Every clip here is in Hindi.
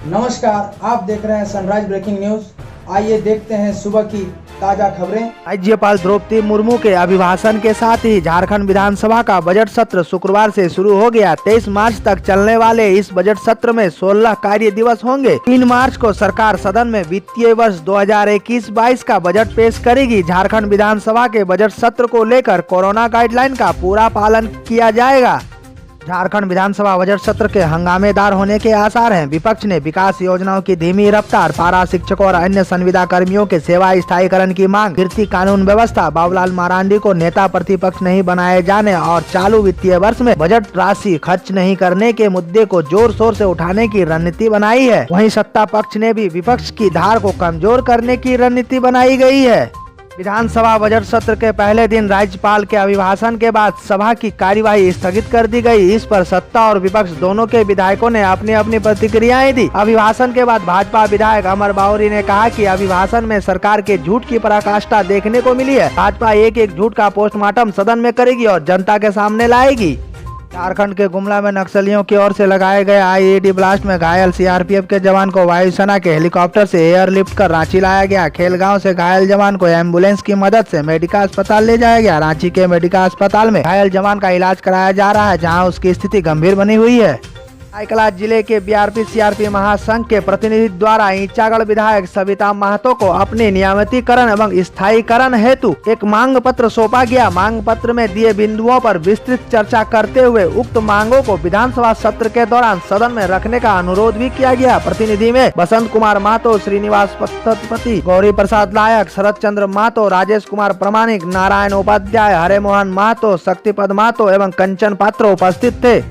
नमस्कार, आप देख रहे हैं सनराइज ब्रेकिंग न्यूज। आइए देखते हैं सुबह की ताजा खबरें। राज्यपाल द्रौपदी मुर्मू के अभिभाषण के साथ ही झारखंड विधानसभा का बजट सत्र शुक्रवार से शुरू हो गया। 23 मार्च तक चलने वाले इस बजट सत्र में 16 कार्य दिवस होंगे। 3 मार्च को सरकार सदन में वित्तीय वर्ष 2021-22 का बजट पेश करेगी। झारखंड विधानसभा के बजट सत्र को लेकर कोरोना गाइडलाइन का पूरा पालन किया जाएगा। झारखंड विधानसभा बजट सत्र के हंगामेदार होने के आसार हैं। विपक्ष ने विकास योजनाओं की धीमी रफ्तार, पारा शिक्षकों और अन्य संविदा कर्मियों के सेवा स्थायीकरण की मांग, गिरती कानून व्यवस्था, बाबूलाल मरांडी को नेता प्रतिपक्ष नहीं बनाए जाने और चालू वित्तीय वर्ष में बजट राशि खर्च नहीं करने के मुद्दे को जोर शोर से उठाने की रणनीति बनाई है। वहीं सत्ता पक्ष ने भी विपक्ष की धार को कमजोर करने की रणनीति बनाई गई है। विधानसभा बजट सत्र के पहले दिन राज्यपाल के अभिभाषण के बाद सभा की कार्यवाही स्थगित कर दी गई। इस पर सत्ता और विपक्ष दोनों के विधायकों ने अपनी अपनी प्रतिक्रियाएं दी। अभिभाषण के बाद भाजपा विधायक अमर बाउरी ने कहा कि अभिभाषण में सरकार के झूठ की पराकाष्ठा देखने को मिली है। भाजपा एक एक झूठ का पोस्टमार्टम सदन में करेगी और जनता के सामने लाएगी। झारखंड के गुमला में नक्सलियों की ओर से लगाए गए आईईडी ब्लास्ट में घायल सीआरपीएफ के जवान को वायुसेना के हेलीकॉप्टर से एयरलिफ्ट कर रांची लाया गया। खेलगांव से घायल जवान को एम्बुलेंस की मदद से मेडिका अस्पताल ले जाया गया। रांची के मेडिका अस्पताल में घायल जवान का इलाज कराया जा रहा है, जहां उसकी स्थिति गंभीर बनी हुई है। सरायकेला जिले के बीआरपी सीआरपी महासंघ के प्रतिनिधि द्वारा ईचागढ़ विधायक सविता महतो को अपने नियमितीकरण एवं स्थायीकरण हेतु एक मांग पत्र सौंपा गया। मांग पत्र में दिए बिंदुओं पर विस्तृत चर्चा करते हुए उक्त मांगों को विधानसभा सत्र के दौरान सदन में रखने का अनुरोध भी किया गया। प्रतिनिधि में बसंत कुमार महतो, श्रीनिवास पद्धति, गौरी प्रसाद नायक, शरद चंद्र महतो, राजेश कुमार प्रमाणिक, नारायण उपाध्याय, हरे मोहन महतो, शक्तिपद महतो एवं कंचन पात्र उपस्थित थे।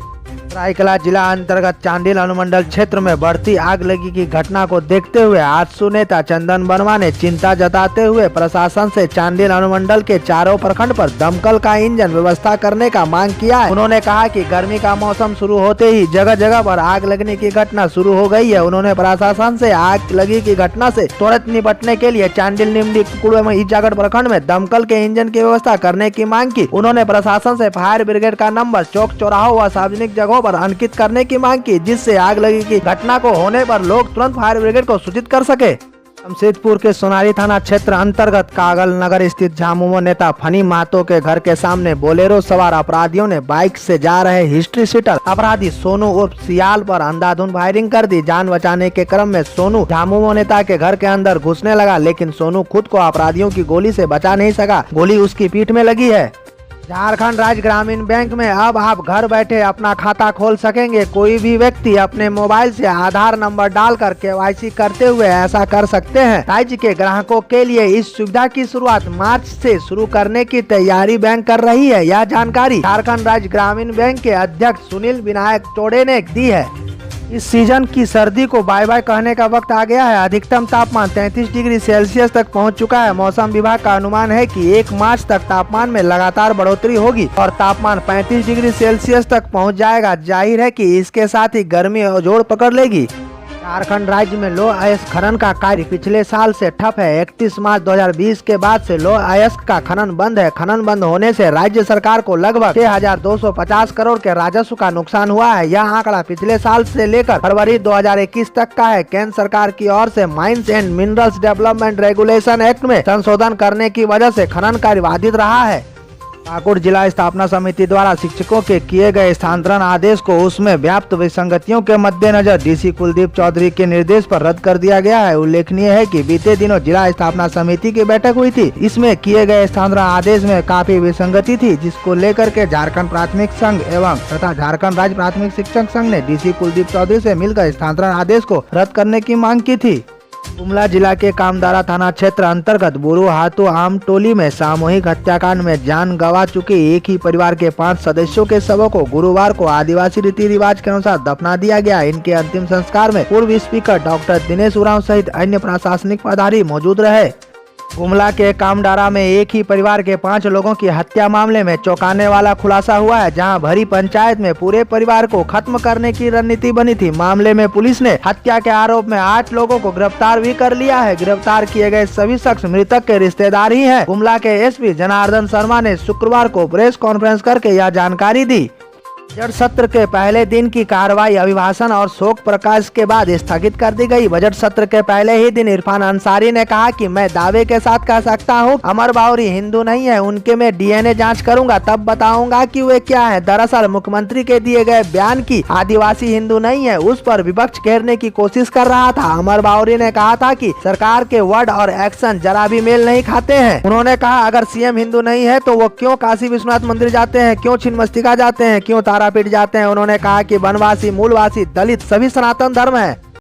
सरायकेला जिला अंतर्गत चांडिल अनुमंडल क्षेत्र में बढ़ती आगलगी की घटना को देखते हुए आजसू नेता चंदन वर्मा ने चिंता जताते हुए प्रशासन से चांडिल अनुमंडल के चारों प्रखंड पर दमकल का इंजन व्यवस्था करने का मांग किया है। उन्होंने कहा कि गर्मी का मौसम शुरू होते ही जगह जगह पर आग लगने की घटना शुरू हो गई है। उन्होंने प्रशासन से आग लगी की घटना से त्वरित निपटने के लिए चांडिल, निमडी, कुकुड़ एवं ईचागढ़ प्रखंड में दमकल के इंजन की व्यवस्था करने की मांग की। उन्होंने प्रशासन से फायर ब्रिगेड का नंबर चौक चौराहों व सार्वजनिक जगहों पर अंकित करने की मांग की, जिससे आग लगी की घटना को होने पर लोग तुरंत फायर ब्रिगेड को सूचित कर सके। जमशेदपुर के सोनारी थाना क्षेत्र अंतर्गत कागल नगर स्थित झामुमो नेता फनी महतो के घर के सामने बोलेरो सवार अपराधियों ने बाइक से जा रहे हिस्ट्री शीटर अपराधी सोनू उर्फ सियाल पर अंधाधुंध फायरिंग कर दी। जान बचाने के क्रम में सोनू झामुमो नेता के घर के अंदर घुसने लगा, लेकिन सोनू खुद को अपराधियों की गोली से बचा नहीं सका। गोली उसकी पीठ में लगी है। झारखंड राज्य ग्रामीण बैंक में अब आप घर बैठे अपना खाता खोल सकेंगे। कोई भी व्यक्ति अपने मोबाइल से आधार नंबर डालकर केवाईसी करते हुए ऐसा कर सकते हैं। राज्य के ग्राहकों के लिए इस सुविधा की शुरुआत मार्च से शुरू करने की तैयारी बैंक कर रही है। यह जानकारी झारखंड राज्य ग्रामीण बैंक के अध्यक्ष सुनील विनायक चौड़े ने दी है। इस सीजन की सर्दी को बाय बाय कहने का वक्त आ गया है। अधिकतम तापमान 33 डिग्री सेल्सियस तक पहुंच चुका है। मौसम विभाग का अनुमान है कि 1 मार्च तक तापमान में लगातार बढ़ोतरी होगी और तापमान 35 डिग्री सेल्सियस तक पहुंच जाएगा। जाहिर है कि इसके साथ ही गर्मी और जोर पकड़ लेगी। झारखंड राज्य में लौह अयस्क खनन का कार्य पिछले साल से ठप है। 31 मार्च 2020 के बाद से लौह अयस्क का खनन बंद है। खनन बंद होने से राज्य सरकार को लगभग 6250 करोड़ के राजस्व का नुकसान हुआ है। यह आंकड़ा पिछले साल से लेकर फरवरी 2021 तक का है। केंद्र सरकार की ओर से mines and minerals development regulation act में संशोधन करने की वजह से खनन कार्य बाधित रहा है। पाकुड़ जिला स्थापना समिति द्वारा शिक्षकों के किए गए स्थानांतरण आदेश को उसमें व्याप्त विसंगतियों के मद्देनजर डीसी कुलदीप चौधरी के निर्देश पर रद्द कर दिया गया है। उल्लेखनीय है कि बीते दिनों जिला स्थापना समिति की बैठक हुई थी। इसमें किए गए स्थानांतरण आदेश में काफी विसंगति थी, जिसको लेकर के झारखंड प्राथमिक संघ एवं तथा झारखंड राज्य प्राथमिक शिक्षक संघ ने डीसी कुलदीप चौधरी से मिलकर स्थानांतरण आदेश को रद्द करने की मांग की थी। गुमला जिला के कामदारा थाना क्षेत्र अंतर्गत बुरु हाथू आम टोली में सामूहिक हत्याकांड में जान गंवा चुके एक ही परिवार के 5 सदस्यों के शवों को गुरुवार को आदिवासी रीति रिवाज के अनुसार दफना दिया गया। इनके अंतिम संस्कार में पूर्व स्पीकर डॉक्टर दिनेश उरांव सहित अन्य प्रशासनिक पदाधिकारी मौजूद रहे। गुमला के कामडारा में एक ही परिवार के 5 लोगों की हत्या मामले में चौंकाने वाला खुलासा हुआ है, जहां भरी पंचायत में पूरे परिवार को खत्म करने की रणनीति बनी थी। मामले में पुलिस ने हत्या के आरोप में 8 लोगों को गिरफ्तार भी कर लिया है। गिरफ्तार किए गए सभी शख्स मृतक के रिश्तेदार ही हैं। गुमला के एसपी जनार्दन शर्मा ने शुक्रवार को प्रेस कॉन्फ्रेंस करके यह जानकारी दी। बजट सत्र के पहले दिन की कार्रवाई अभिभाषण और शोक प्रकाश के बाद स्थगित कर दी गई। बजट सत्र के पहले ही दिन इरफान अंसारी ने कहा कि मैं दावे के साथ कह सकता हूं, अमर बावरी हिंदू नहीं है, उनके मैं डीएनए जांच करूंगा तब बताऊंगा कि वे क्या है। दरअसल मुख्यमंत्री के दिए गए बयान की आदिवासी हिंदू नहीं है, उस पर विपक्ष घेरने की कोशिश कर रहा था। अमर बावरी ने कहा था कि सरकार के वर्ड और एक्शन जरा भी मेल नहीं खाते हैं। उन्होंने कहा अगर सीएम हिंदू नहीं है तो वो क्यों काशी विश्वनाथ मंदिर जाते हैं, क्यों छिन्नमस्तिका जाते हैं, क्यों तारापीठ जाते हैं। उन्होंने कहा कि वनवासी, मूलवासी, दलित सभी सनातन धर्म है।